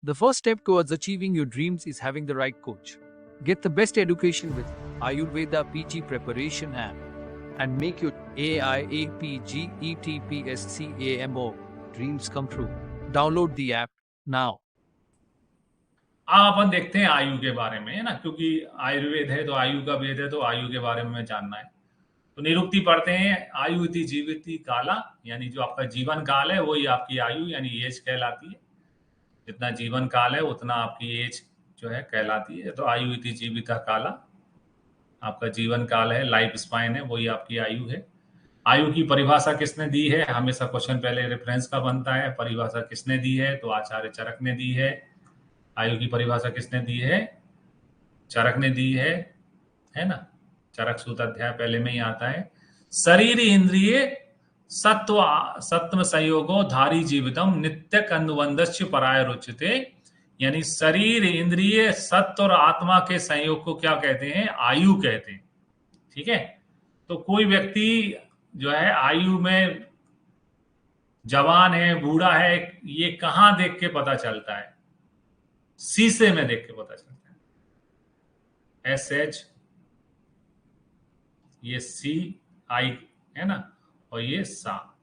The first step towards achieving your dreams is having the right coach. Get the best education with Ayurveda PG Preparation app and make your AIAPGETPSCAMO dreams come true. Download the app now. अब अपन देखते हैं आयु के बारे में, है ना, क्योंकि आयुर्वेद है तो आयु का वेद है, तो आयु के बारे में जानना है। तो निरुक्ति पढ़ते हैं, आयु इति जीविति काला, यानी जो आपका जीवन काल है वही आपकी आयु यानी एज कहलाती है। जितना जीवन काल है उतना आपकी एज जो है कहलाती है। तो आयु इति जीविता काला, आपका जीवन काल है, लाइफ स्पाइन है, वही आपकी आयु है। आयु की परिभाषा किसने दी है? हमेशा क्वेश्चन पहले रेफरेंस का बनता है, परिभाषा किसने दी है? तो आचार्य चरक ने दी है। आयु की परिभाषा किसने दी है? चरक ने दी है ना। चरक सूत्र अध्याय पहले में ही आता है। शरीर इंद्रिय सत्व संयोगो धारी जीवितम नित्यक अनुबंधस्य पराय रुच्यते, यानी शरीर इंद्रिय सत्व और आत्मा के संयोग को क्या कहते हैं? आयु कहते हैं। ठीक है, तो कोई व्यक्ति जो है आयु में जवान है, बूढ़ा है, ये कहां देख के पता चलता है? शीशे में देख के पता चलता है। SH, ये CI है ना, और ये सा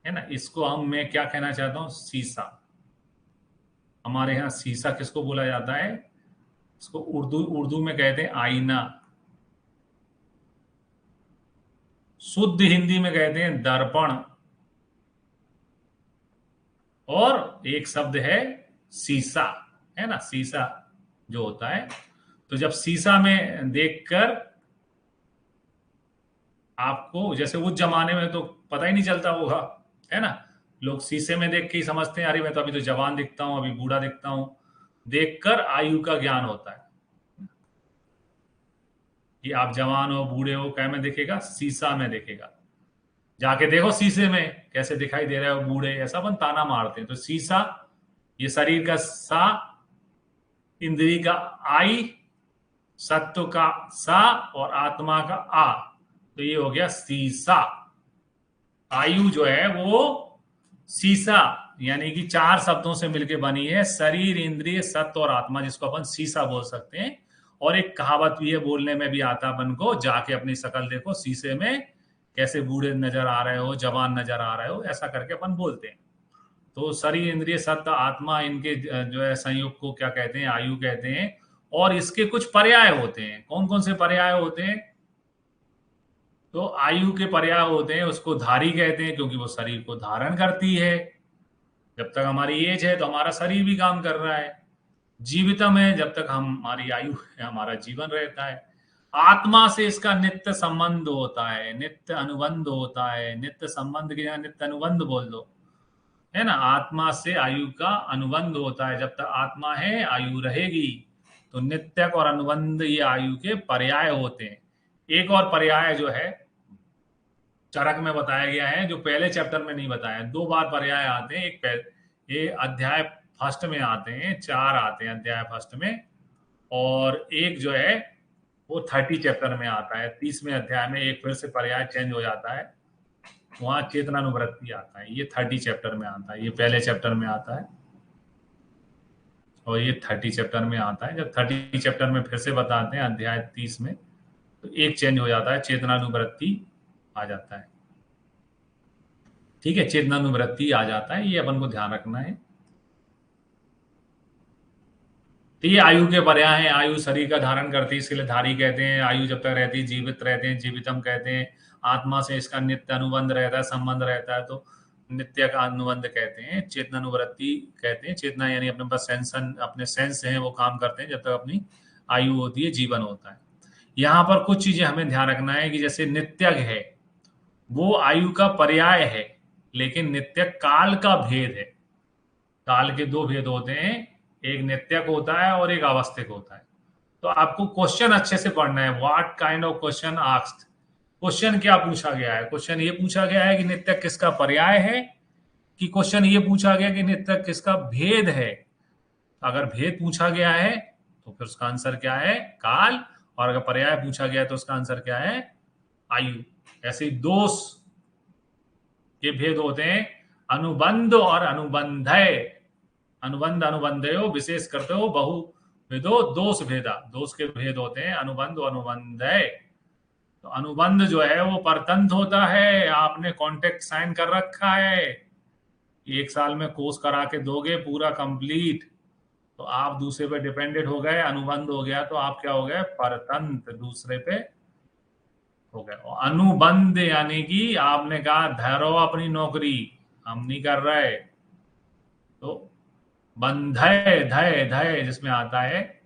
है ना। इसको मैं क्या कहना चाहता हूं? शीशा। हमारे यहां शीशा किसको बोला जाता है? इसको उर्दू में कहते हैं आईना। शुद्ध हिंदी में कहते हैं दर्पण। और एक शब्द है शीशा, है ना, शीशा जो होता है। तो जब शीशा में देखकर आपको, जैसे उस जमाने में तो पता ही नहीं चलता होगा, है ना, लोग शीशे में देख के ही समझते हैं अरे मैं तो अभी तो जवान दिखता हूं, अभी बूढ़ा दिखता हूं। देखकर आयु का ज्ञान होता है कि आप जवान हो, बूढ़े हो, क्या में देखेगा? शीशा में देखेगा। जाके देखो शीशे में कैसे दिखाई दे रहा है बूढ़े, ऐसा अपन ताना मारते हैं। तो शीशा, ये शरीर का सा, इंद्री का आई, सत्व का सा और आत्मा का आ, तो ये हो गया शीशा। आयु जो है वो शीशा यानी कि 4 शब्दों से मिलकर बनी है, शरीर इंद्रिय सत्व और आत्मा, जिसको अपन शीशा बोल सकते हैं। और एक कहावत भी है, बोलने में भी आता अपन को, जाके अपनी शक्ल देखो शीशे में, कैसे बूढ़े नजर आ रहे हो, जवान नजर आ रहे हो, ऐसा करके अपन बोलते हैं। तो शरीर इंद्रिय सत्व आत्मा, इनके जो है संयोग को क्या कहते हैं? आयु कहते हैं। और इसके कुछ पर्याय होते हैं। कौन कौन से पर्याय होते हैं? तो आयु के पर्याय होते हैं, उसको धारी कहते हैं क्योंकि वो शरीर को धारण करती है। जब तक हमारी एज है तो हमारा शरीर भी काम कर रहा है। जीवितम है, जब तक हमारी आयु है हमारा जीवन रहता है। आत्मा से इसका नित्य संबंध होता है, नित्य अनुबंध होता है। नित्य संबंध के जगह नित्य अनुबंध बोल दो, है ना। आत्मा से आयु का अनुबंध होता है, जब तक आत्मा है आयु रहेगी। तो नित्यक और अनुबंध ये आयु के पर्याय होते हैं। एक और पर्याय जो है चरक में बताया गया है, जो पहले चैप्टर में नहीं बताया। 2 बार पर्याय आते हैं। ये अध्याय फर्स्ट में आते हैं, 4 आते हैं अध्याय फर्स्ट में, और एक जो है वो 30 चैप्टर में आता है। 30वें अध्याय में एक फिर से पर्याय चेंज हो जाता है, वहां चेतनानुवृत्ति आता है। ये 30 चैप्टर में आता है, ये पहले चैप्टर में आता है और ये 30 चैप्टर में आता है। जब 30 चैप्टर में फिर से बताते हैं अध्याय 30 में, तो एक चेंज हो जाता है, चेतनानुवृत्ति आ जाता है। ठीक है, चेतनानुवृत्ति आ जाता है, ये अपन को ध्यान रखना है। तो ये आयु के पर्याय हैं। आयु शरीर का धारण करती है, इसके लिए धारी कहते हैं। आयु जब तक रहती है जीवित रहते हैं, जीवितम कहते हैं। आत्मा से इसका नित्य अनुबंध रहता है, संबंध रहता है, तो नित्य का अनुबंध कहते हैं। चेतनानुवृत्ति कहते हैं। चेतना यानी अपने पास अपने सेंस हैं, वो काम करते हैं जब तक अपनी आयु होती है, जीवन होता है। यहाँ पर कुछ चीजें हमें ध्यान रखना है कि जैसे नित्यक है वो आयु का पर्याय है, लेकिन नित्यक काल का भेद है। काल के 2 भेद होते हैं, एक नित्यक होता है और एक अवस्थिक होता है। तो आपको क्वेश्चन अच्छे से पढ़ना है। What kind of question asked, question क्या पूछा गया है? क्वेश्चन ये पूछा गया है कि नित्यक किसका पर्याय है, कि क्वेश्चन ये पूछा गया कि नित्यक किसका भेद है? अगर भेद पूछा गया है तो फिर उसका आंसर क्या है? काल। और अगर पर्याय पूछा गया तो उसका आंसर क्या है? आयु। ऐसे दोष के भेद होते हैं, अनुबंध और अनुबंधय। अनुबंध अनुबंधयो विशेष करते हो बहु भेदो दोष भेदा, दोष के भेद होते हैं अनुबंध अनुबंधय। तो अनुबंध जो है वो परतंत्र होता है, आपने कॉन्ट्रैक्ट साइन कर रखा है, 1 साल में कोर्स करा के दोगे पूरा कंप्लीट, तो आप दूसरे पे डिपेंडेंट हो गए, अनुबंध हो गया, तो आप क्या हो गए, परतंत्र, दूसरे पे हो गए। और अनुबंध यानी कि आपने कहा धरो अपनी नौकरी, हम नहीं कर रहे, तो बंधय धय धय जिसमें आता है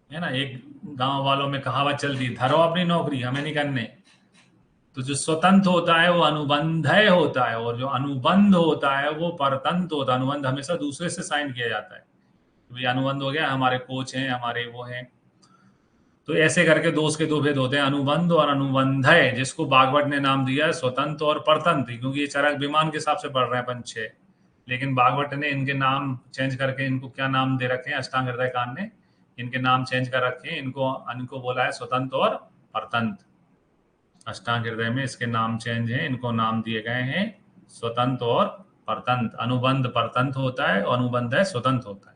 ना, एक गांव वालों में कहावत चलती, धरो अपनी नौकरी, हमें नहीं करने। तो जो स्वतंत्र होता है वो अनुबंधय होता है, और जो अनुबंध होता है वो परतंत्र होता है। अनुबंध हमेशा दूसरे से साइन किया जाता है, तो ये अनुबंध हो गया, हमारे कोच हैं, हमारे वो हैं। तो ऐसे करके दोष के दो भेद होते हैं, अनुबंध और अनुबंधय, जिसको बागवट ने नाम दिया है स्वतंत्र और परतंत्र, क्योंकि ये चरक विमान के हिसाब से पढ़ रहे हैं 5-6, लेकिन बागवट ने इनके नाम चेंज करके इनको क्या नाम दे रखे हैं, अष्टांग हृदय कांड ने इनके नाम चेंज कर रखे हैं, इनको बोला है स्वतंत्र और परतंत्र। अष्टांग हृदय में इसके नाम चेंज हैं, इनको नाम दिए गए हैं स्वतंत्र और परतंत्र। अनुबंध परतंत्र होता है और अनुबंध है स्वतंत्र होता है।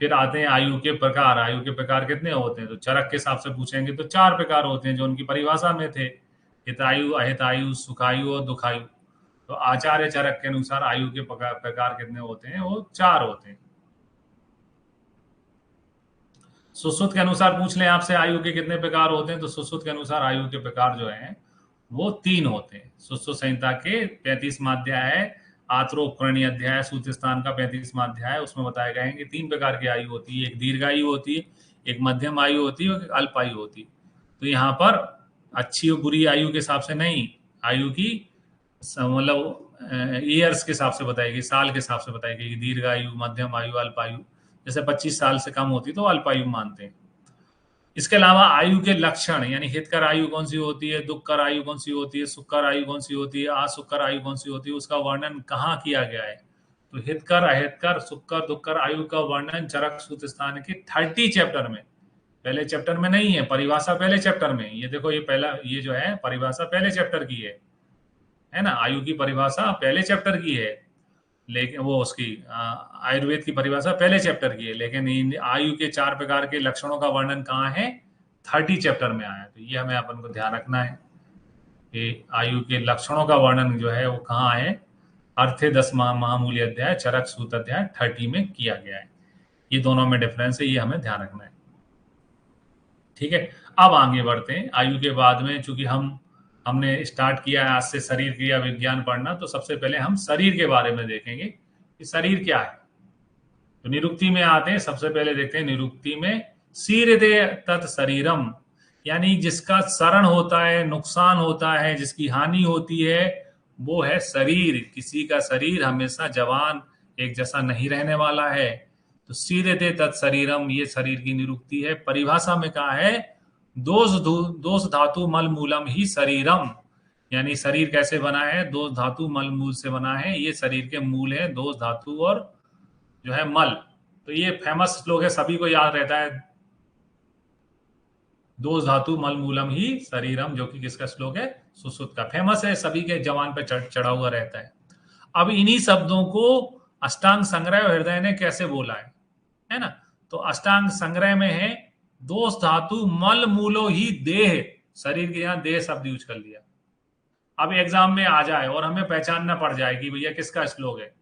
फिर आते हैं आयु के प्रकार। आयु के प्रकार कितने होते हैं, तो चरक के हिसाब से पूछेंगे तो 4 प्रकार होते हैं जो उनकी परिभाषा में थे, हितायु, अहितायु, सुखायु और दुखायु। तो आचार्य चरक के अनुसार आयु के प्रकार कितने होते हैं, वो 4 होते हैं। सुश्रुत के अनुसार पूछ लें आपसे आयु के कितने प्रकार होते हैं, तो सुश्रुत के अनुसार आयु के प्रकार जो हैं वो 3 होते हैं। सुश्रुत संहिता के 35वां अध्याय है, आत्रोपकरणी अध्याय, सूत्र स्थान का 35वां अध्याय, उसमें बताए गए हैं कि 3 प्रकार की आयु होती है, एक दीर्घ आयु होती है, एक मध्यम आयु होती है और एक अल्प आयु होती है। तो यहाँ पर अच्छी और बुरी आयु के हिसाब से नहीं, आयु की मतलब ईयर्स के हिसाब से बताएगी, साल के हिसाब से बताएगी, दीर्घ आयु, मध्यम आयु, अल्प आयु। जैसे 25 साल से कम होती तो अल्प आयु मानते हैं। इसके अलावा आयु के लक्षण, यानी हितकर आयु कौन सी होती है, दुखकर आयु कौन सी होती है, सुखकर आयु कौन सी होती है, असुखकर आयु कौन सी होती है, उसका वर्णन कहाँ किया गया है। तो हितकर, अहितकर, सुखकर, दुखकर आयु का वर्णन चरक सूत्र स्थान के 30 चैप्टर में, पहले चैप्टर में नहीं है, परिभाषा पहले चैप्टर में। ये देखो, ये पहला, ये जो है परिभाषा पहले चैप्टर की है ना, आयु की परिभाषा पहले चैप्टर की है, लेकिन वो उसकी आयुर्वेद की परिभाषा पहले चैप्टर की है, लेकिन इन आयु के 4 प्रकार के लक्षणों का वर्णन कहाँ है, 30 चैप्टर में आया है। तो ये हमें अपन को ध्यान रखना है कि आयु के लक्षणों का वर्णन जो है वो कहाँ है, अर्थे 10 महामूल्य अध्याय, चरक सूत्र अध्याय 30 में किया गया है। ये दोनों में डिफरेंस है, ये हमें ध्यान रखना है। ठीक है, अब आगे बढ़ते हैं। आयु के बाद में चूंकि हमने स्टार्ट किया है आज से शरीर क्रिया विज्ञान पढ़ना, तो सबसे पहले हम शरीर के बारे में देखेंगे कि शरीर क्या है। तो निरुक्ति में आते हैं, सबसे पहले देखते हैं निरुक्ति में, शीर्षते तत् शरीरम, यानी जिसका शरण होता है, नुकसान होता है, जिसकी हानि होती है, वो है शरीर। किसी का शरीर हमेशा जवान एक जैसा नहीं रहने वाला है। तो शीर्षते तत् शरीरम, ये शरीर की निरुक्ति है। परिभाषा में कहा है, दोष धातु मल मूलम ही शरीरम, यानी शरीर कैसे बना है, दोष धातु मल मूल से बना है। ये शरीर के मूल है दोष धातु और जो है मल। तो ये फेमस श्लोक है, सभी को याद रहता है, दोष धातु मल मूलम ही शरीरम, जो कि किसका श्लोक है, सुश्रुत का, फेमस है, सभी के जवान पे चढ़ा हुआ रहता है। अब इन्हीं शब्दों को अष्टांग संग्रह हृदय ने कैसे बोला है ना। तो अष्टांग संग्रह में है, दोष धातु मल मूलो ही देह, शरीर के यहां देह शब्द यूज कर लिया। अब एग्जाम में आ जाए और हमें पहचानना पड़ जाए कि भैया किसका श्लोक है,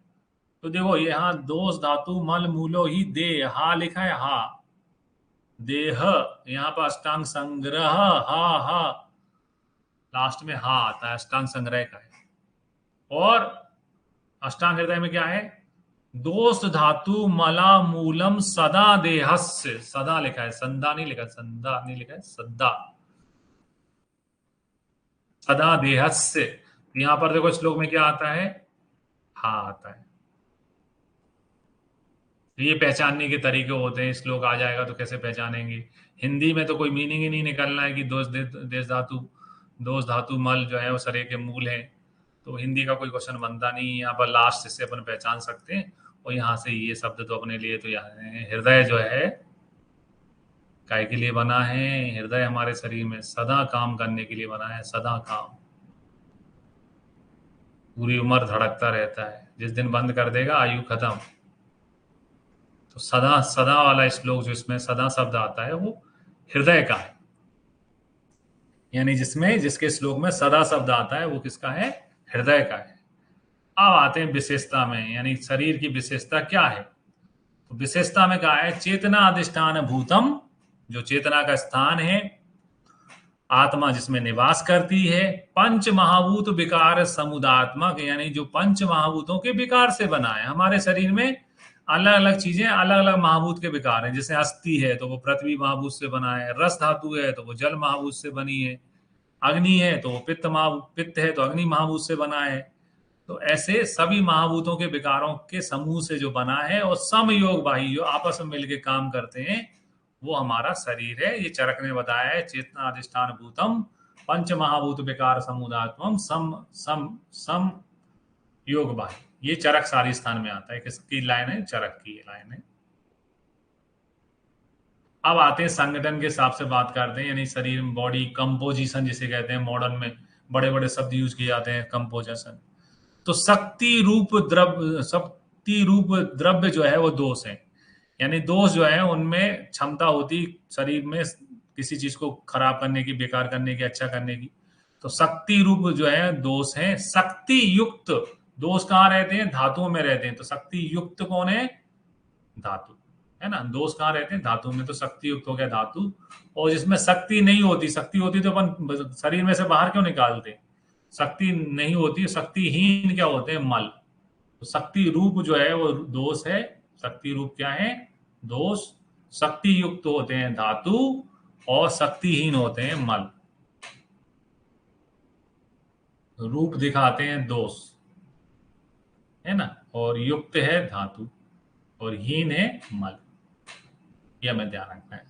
तो देखो यहाँ दोष धातु मल मूलो ही देह, हा लिखा है, हा देह, यहाँ पर अष्टांग संग्रह, हा लास्ट में हा आता है, अष्टांग संग्रह का है। और अष्टांग हृदय में क्या है, दोष धातु मला मूलम सदा देहस्य, सदा लिखा है, संदा नहीं लिखा, संदा नहीं लिखा है, सदा, सदा देहस्य। यहां पर देखो श्लोक में क्या आता है, हा आता है। ये पहचानने के तरीके होते हैं, श्लोक आ जाएगा तो कैसे पहचानेंगे। हिंदी में तो कोई मीनिंग ही नहीं निकलना है कि दोष धातु मल जो है वो शरीर के मूल है, तो हिंदी का कोई क्वेश्चन बनता नहीं। यहाँ पर लास्ट से अपन पहचान सकते हैं, और यहाँ से ये शब्द तो अपने लिए तो यहाँ हृदय जो है काय के लिए बना है, हृदय हमारे शरीर में सदा काम करने के लिए बना है, सदा काम। पूरी उम्र धड़कता रहता है, जिस दिन बंद कर देगा आयु खत्म। तो सदा सदा वाला श्लोक जो इसमें सदा शब्द आता है वो हृदय का है, यानी जिसमें जिसके श्लोक में सदा शब्द आता है वो किसका है? हृदय का है। अब आते हैं विशेषता में, यानी शरीर की विशेषता क्या है। तो विशेषता में कहा है चेतना अधिष्ठान भूतम, जो चेतना का स्थान है, आत्मा जिसमें निवास करती है, पंच महाभूत विकार समुदात्मक, यानी जो पंच महाभूतों के विकार से बना है। हमारे शरीर में अलग अलग चीजें अलग अलग महाभूत के विकार हैं। जैसे अस्थि है तो वो पृथ्वी महाभूत से बना है, रस धातु है तो वो जल महाभूत से बनी है, अग्नि है तो वो पित्त है तो अग्नि महाभूत से बना है। तो ऐसे सभी महाभूतों के विकारों के समूह से जो बना है और समयोग वाही जो आपस में मिलकर काम करते हैं वो हमारा शरीर है। ये चरक ने बताया है चेतना अधिष्ठान भूतम पंच महाभूत विकार समुदात्मम सम सम सम योग वाही। ये चरक सारी स्थान में आता है। किसकी लाइन है? चरक की लाइन है। अब आते हैं संगठन के हिसाब से बात करते हैं, यानी शरीर में बॉडी कंपोजिशन जिसे कहते हैं। मॉडर्न में बड़े बड़े शब्द यूज किए जाते हैं कंपोजिशन। तो शक्ति रूप द्रव्य जो है वो दोष है, यानी दोष जो है उनमें क्षमता होती शरीर में किसी चीज को खराब करने की, बेकार करने की, अच्छा करने की। तो शक्ति रूप जो है दोष है। शक्ति युक्त दोष कहाँ रहते हैं? धातुओं में रहते हैं। तो शक्ति युक्त कौन है? धातु है ना। दोष कहाँ रहते हैं? धातु में। तो शक्ति युक्त हो गया धातु। और जिसमें शक्ति नहीं होती, शक्ति होती तो अपन शरीर में से बाहर क्यों निकालते? शक्ति नहीं होती, शक्तिहीन क्या होते हैं? मल। तो शक्ति रूप जो है वो दोष है। शक्ति रूप क्या है? दोष। शक्ति युक्त होते हैं धातु और शक्तिहीन होते हैं मल। रूप दिखाते हैं दोष, है ना, और युक्त है धातु और हीन है मल। यह हमें ध्यान रखना है।